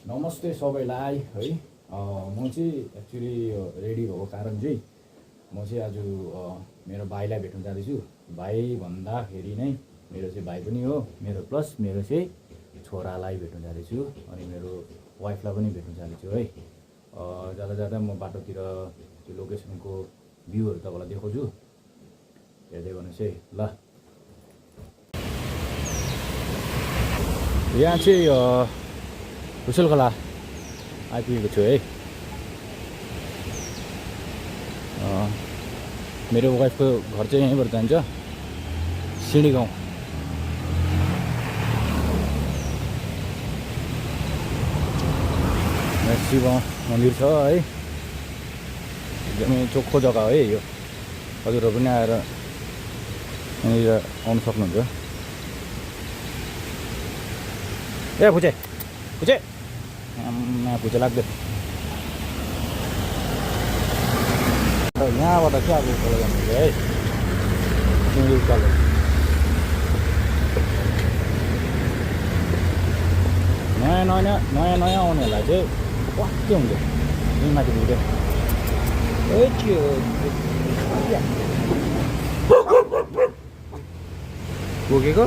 नमस्ते सबैलाई है म चाहिँ एक्चुअली रेडी भएको कारण चाहिँ म चाहिँ आज मेरो भाइलाई भेट्न जाँदैछु। भाइ भन्दाखेरि नै मेरो चाहिँ भाइ पनि हो, मेरो प्लस मेरो चाहिँ छोरालाई भेट्न जाँदैछु अनि मेरो वाइफलाई पनि भेट्न जाँदैछु है। जाँदा जाँदा म बाटोतिर त्यो लोकेसनको भ्यूहरू तपाईँलाई देखाउँछु, हेर्दै गर्नुहोस् है ल। यहाँ चाहिँ हुसेल खोला आइपुगेको छु है। मेरो वाइफको घर चाहिँ यहीँबाट जान्छ, सिँढी गाउँ। शिव मन्दिर छ है, एकदमै चोखो जग्गा है यो। हजुरहरू पनि आएर यहाँनिर आउनु सक्नुहुन्छ। ए भुजे भुजे भुजे लाग्दै यहाँबाट चाहिँ अब उकालो जानुहुन्छ है, सिँढी उकालो। नयाँ आउनेहरूलाई चाहिँ वाक्कै हुन्छ यहीँ माथि भिडियो बोकेको।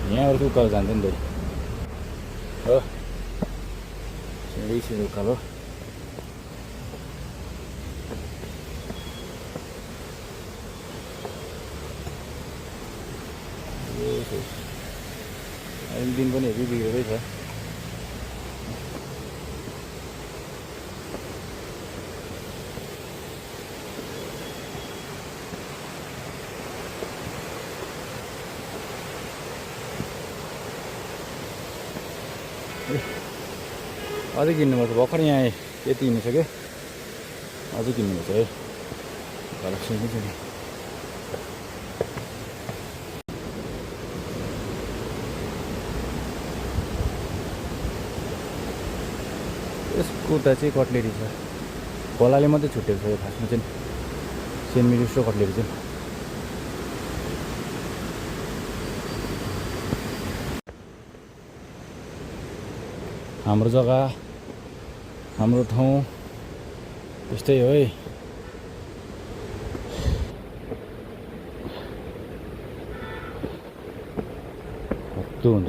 यहाँबाट उकालो जान्छ नि त हो, सिँढी उकालो। दिन पनि हेभी बिग्रेकै छ। अझै किन्नुपर्छ, भर्खर यहाँ यति हिँडिसक्यो, अझै किन्नुपर्छ है। कलेक्सन पनि छ नि। यसको उता चाहिँ कटलेरी छ, खोलाले मात्रै छुट्टिएको छ यो खासमा चाहिँ, सेन्ट मेरिज र कटलेरी चाहिँ। हाम्रो जग्गा हाम्रो ठाउँ यस्तै हो है। हत्तु हुन्छ,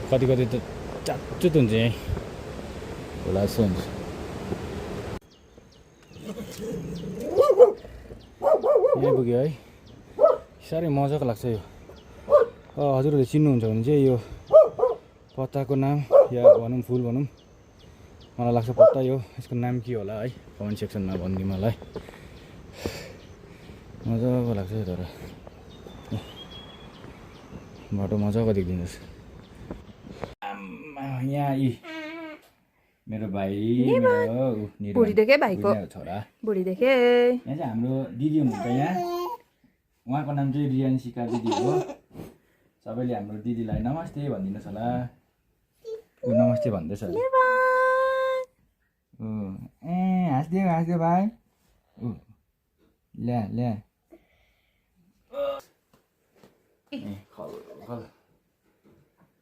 कति कति त चाचुत हुन्छ यहीँ, खोला जस्तो हुन्छ। यहाँ पुग्यो है, साह्रै मजाको लाग्छ यो। हजुरहरूले चिन्नुहुन्छ भने चाहिँ यो पत्ताको नाम या भनौँ फुल भनौँ, मलाई लाग्छ पत्ता यो, यसको नाम के होला है, कमेन्ट सेक्सनमा भनिदिनु मलाई। मजाको लाग्छ तर बाटो मजाको देखिदिनुहोस्। यहाँ यी मेरो भाइ, बुढी देखे भाइको छोरा, बुढी देखे। यहाँ चाहिँ हाम्रो दिदी हुनुहुन्छ यहाँ, उहाँको नाम चाहिँ रियान्सिका दिदी हो। सबैले हाम्रो दिदीलाई नमस्ते भनिदिनुहोस् होला। ऊ नमस्ते भन्दैछ ए हाँस्दियो भाइ। ल्या ल्या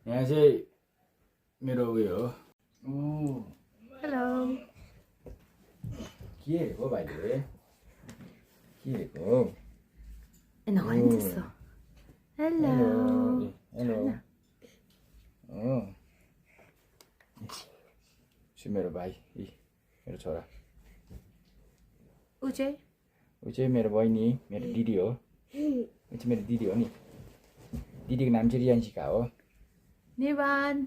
यहाँ चाहिँ मेरो उयो हो। हेलो, के हेरेको भाइले, के हेरेको? हेलो हेलो मेरो भाइ, मेरो छोरा। ऊ चाहिँ मेरो बहिनी, मेरो दिदी हो। ऊ चाहिँ मेरो दिदी हो नि, दिदीको नाम चाहिँ रियान्सिका हो। निर्वाण।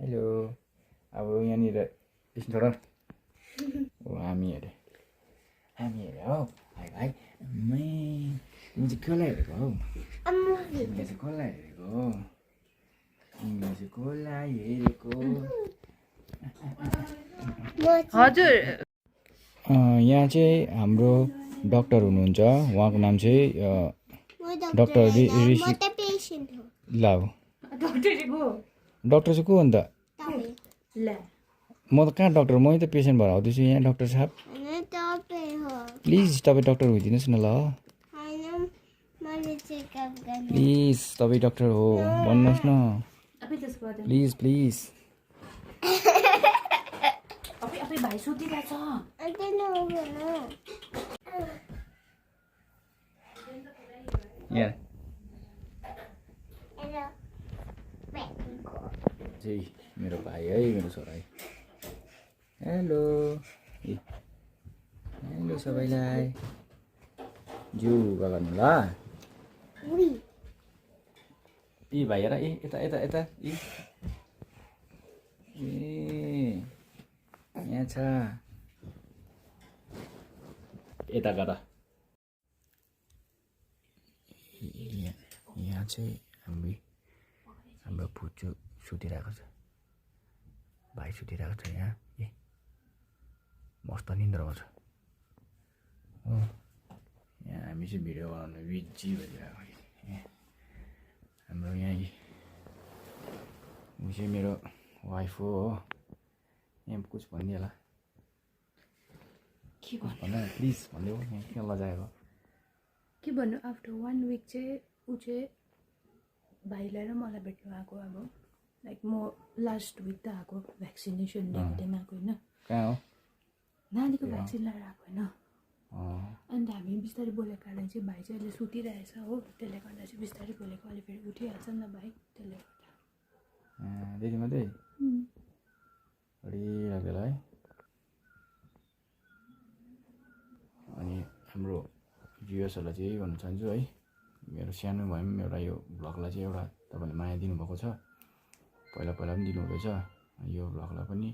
हेलो, अब यहाँनिर एकछिन छोरा, हामी हेरे हौ भाइ भाइ। तिमी चाहिँ कसलाई हेरेको हौ? तिमीले चाहिँ कसलाई हेरेको? तिमीले चाहिँ कसलाई हेरेको? हजुर, यहाँ चाहिँ हाम्रो डाक्टर हुनुहुन्छ, उहाँको नाम चाहिँ डाक्टर ऋषि। ल डक्टर चाहिँ को डक्टर चाहिँ को अन्त ल म त कहाँ डक्टर मै त पेसेन्ट भएर आउँदैछु यहाँ डक्टर साहब प्लिज तपाईँ डक्टर भइदिनुहोस् न ल प्लिज तपाईँ डक्टर हो भन्नुहोस् न अबे त्यसको बाद प्लिज प्लिज अबे भाइ सुतिरहेछ यहाँ चाहिँ मेरो भाइ है मेरो छोरा है हेलो हेलो सबैलाई जुगा गर्नु ल ए भाइ हेर ए यता यता यता ए यहाँ छ यता गर यहाँ चाहिँ हाम्रो पुच्चो सुतिरहेको छ भाइ सुतिरहेको छ यहाँ ए मस्त निन्द्रामा छ हो यहाँ हामी चाहिँ भिडियो बनाउनु बिजी भइरहेको हाम्रो यहाँ ऊ चाहिँ मेरो वाइफ हो यहाँ कुछ भनिदियो होला के भन्नु भन प्लिज भनिदेऊ यहाँ किन लजाएको के भन्नु आफ्टर 1 विक चाहिँ ऊ चाहिँ भाइलाई र मलाई भेट्नु आएको अब लाइक म लास्ट विक त आएको भ्याक्सिनेसन लिएको टाइम आएको होइन कहाँ हो नानीको भ्याक्सिन लगाएर आएको होइन अन्त हामी बिस्तारै बोलेको कारण चाहिँ भाइ चाहिँ अहिले सुतिरहेछ हो त्यसले गर्दा चाहिँ बिस्तारै बोलेको अहिले फेरि उठिहाल्छ नि त भाइ त्यसले गर्दा त्यति मात्रै बढी लाग्यो है अनि हाम्रो भ्युयर्सहरूलाई चाहिँ यही भन्न चाहन्छु है मेरो सानो भए पनि एउटा यो भ्लगलाई चाहिँ एउटा तपाईँले माया दिनुभएको छ पहिला पहिला पनि दिनुहुँदैछ यो भ्लगलाई पनि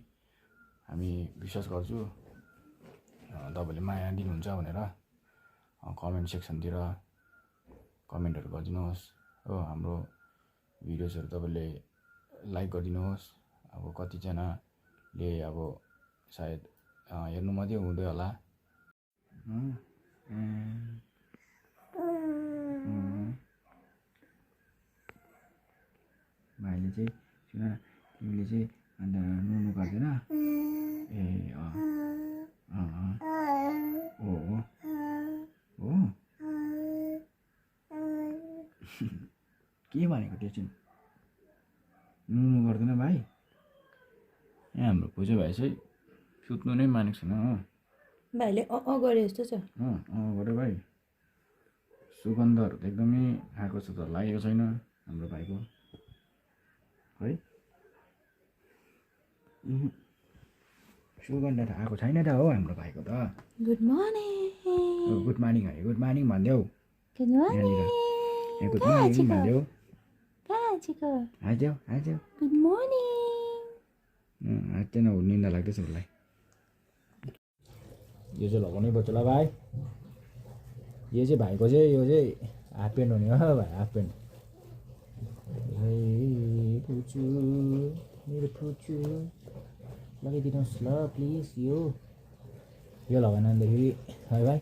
हामी विश्वास गर्छु तपाईँले माया दिनुहुन्छ भनेर कमेन्ट सेक्सनतिर कमेन्टहरू गरिदिनुहोस् हो हाम्रो भिडियोजहरू तपाईँले लाइक गरिदिनुहोस् अब कतिजनाले अब सायद हेर्नु मात्रै हुँदै होला भाइले चाहिँ सुन तिमीले चाहिँ अन्त नुनु गर्दैन ए हो के भनेको त्यो चाहिँ नुनु गर्दैन भाइ यहाँ हाम्रो पूजा भाइ चाहिँ सुत्नु नै मानेको छैन हो भाइले गरे जस्तो छ गऱ्यो भाइ सुगन्धहरू त एकदमै आएको छ त लागेको छैन हाम्रो भाइको है सुगन्ध त आएको छैन त हो हाम्रो भाइको त गुड मर्निङ गुड मर्निङ है गुड मर्निङ भनिदेऊ गुड मर्निङ गुड मर्निङ भनिदेऊ कहाँ छिको आइदेऊ आइदेऊ गुड मर्निङ आइतेन निन्दा लाग्दैछ उसलाई यो चाहिँ लगाउनै पर्छ ल भाइ यो चाहिँ भाइको चाहिँ यो चाहिँ हाफ प्यान्ट हुने हो भाइ हाफ प्यान्ट पुचु मेरो पुचु लगाइदिनुहोस् ल प्लिज यो लगाएन अन्तखेरि है भाइ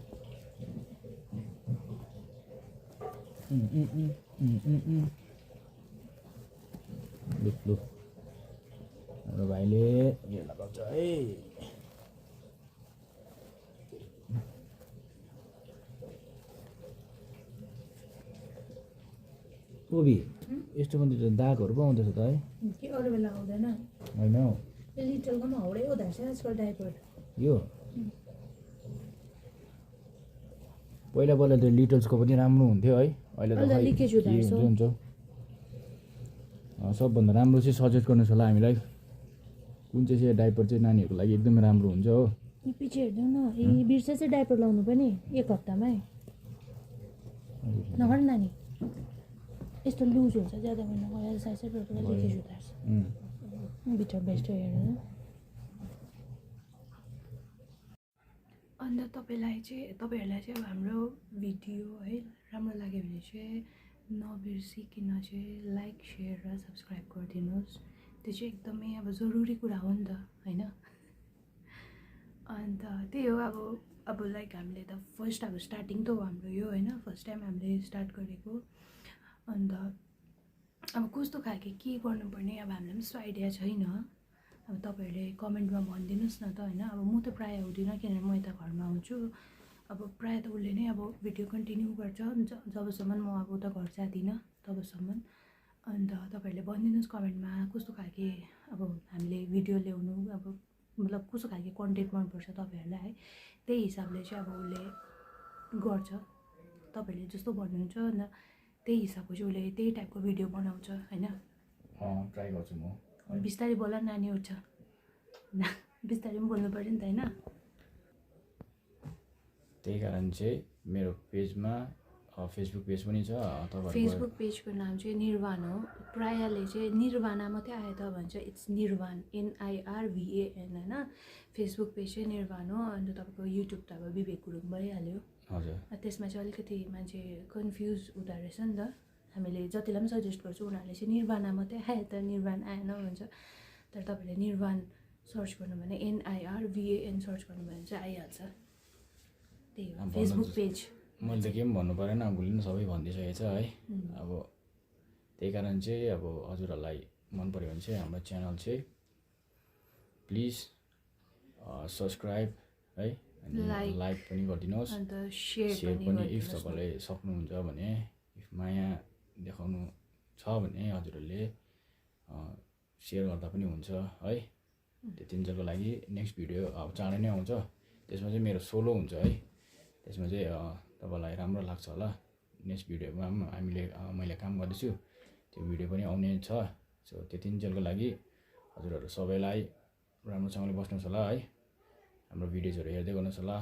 लु हाम्रो भाइले यो लगाउँछ है कोबी यस्तो पनि त दागहरू पो आउँदैछ त है के अरू बेला आउँदैन होइन हौ लिटलको पनि हाउडै हुँदो रहेछ आजकल डाइपर यो पहिला पहिला त लिटल्सको पनि राम्रो हुन्थ्यो है अहिले त खै लिकेज हुँदो रहेछ हुन्छ सबभन्दा राम्रो चाहिँ सजेस्ट गर्नुहोस् होला हामीलाई कुन चाहिँ डाइपर चाहिँ नानीहरूको लागि एकदमै राम्रो हुन्छ हो पछि हेर्नु न ए बिर्स चाहिँ डाइपर लाउनु पनि 1 हप्तामै नगर नानी यस्तो लुज हुन्छ ज्यादा महिना मलाई साइड साइडबाट लिकेज हुँदो रहेछ भित्र बेस्ट हेर्नु अन्त तपाईँहरूलाई चाहिँ अब हाम्रो भिडियो है राम्रो लाग्यो भने चाहिँ नबिर्सिकन चाहिँ लाइक सेयर र सब्सक्राइब गरिदिनुहोस् त्यो चाहिँ एकदमै अब जरुरी कुरा हो नि त होइन अन्त त्यही हो अब लाइक हामीले त फर्स्ट अब स्टार्टिङ त हो हाम्रो यो होइन फर्स्ट टाइम हामीले स्टार्ट गरेको अन्त अब कस्तो खालके के गर्नुपर्ने अब हामीलाई पनि यस्तो आइडिया छैन। अब तपाईँहरूले कमेन्टमा भनिदिनुहोस् न त होइन। अब म त प्रायः हुँदिनँ किनभने म यता घरमा आउँछु। अब प्रायः त उसले नै अब भिडियो कन्टिन्यू गर्छ जबसम्म म अब उता घर जाँदिनँ तबसम्म। अन्त तपाईँहरूले भनिदिनुहोस् कमेन्टमा कस्तो खालके अब हामीले भिडियो ल्याउनु अब मतलब कस्तो खालके कन्टेन्ट मनपर्छ तपाईँहरूलाई है, त्यही हिसाबले चाहिँ अब उसले गर्छ। तपाईँहरूले जस्तो भन्नुहुन्छ अन्त त्यही हिसाबको चाहिँ उसले त्यही टाइपको भिडियो बनाउँछ होइन। ट्राई गर्छु म। बिस्तारै बोल, नानी उठ्छ, बिस्तारै पनि बोल्नु पऱ्यो नि त होइन। त्यही कारण चाहिँ मेरो पेजमा फेसबुक पेज पनि छ तपाईँहरूको। फेसबुक पेजको नाम चाहिँ निर्वाण हो। प्रायःले चाहिँ निर्वाणा मात्रै आयो त भन्छ, इट्स निर्वाण, NIRVAN होइन। फेसबुक पेज चाहिँ निर्वाण हो। अन्त तपाईँको युट्युब त अब विवेक गुरुङ भइहाल्यो। हजुर। त्यसमा चाहिँ अलिकति मान्छे कन्फ्युज हुँदो रहेछ नि त। हामीले जतिलाई पनि सजेस्ट गर्छु उनीहरूले चाहिँ निर्वाणा मात्रै आयो त, निर्वाण आएन भन्छ। तर तपाईँले निर्वाण सर्च गर्नु भने NIRVAN सर्च गर्नु भने चाहिँ आइहाल्छ। त्यही हो फेसबुक पेज। मैले त के पनि भन्नु परेन, उसले पनि सबै भनिदिइसकेको छ है। अब त्यही कारण चाहिँ अब हजुरहरूलाई मन पऱ्यो भने चाहिँ हाम्रो च्यानल चाहिँ प्लिज सब्सक्राइब है, अनि लाइक पनि गरिदिनुहोस्, अन्त सेयर पनि इफ तपाईँले सक्नुहुन्छ भने, इफ माया देखाउनु छ भने हजुरहरूले सेयर गर्दा पनि हुन्छ है। त्यतिन्जेलको लागि नेक्स्ट भिडियो अब चाँडै नै आउँछ। त्यसमा चाहिँ मेरो सोलो हुन्छ है। त्यसमा चाहिँ तपाईँलाई राम्रो लाग्छ होला। नेक्स्ट भिडियोमा पनि मैले काम गर्दैछु, त्यो भिडियो पनि आउने छ। सो त्यतिन्जेलको लागि हजुरहरू सबैलाई राम्रोसँगले बस्नुहोस् होला है। हाम्रो भिडियोजहरू हेर्दै गर्नुहोस् होला।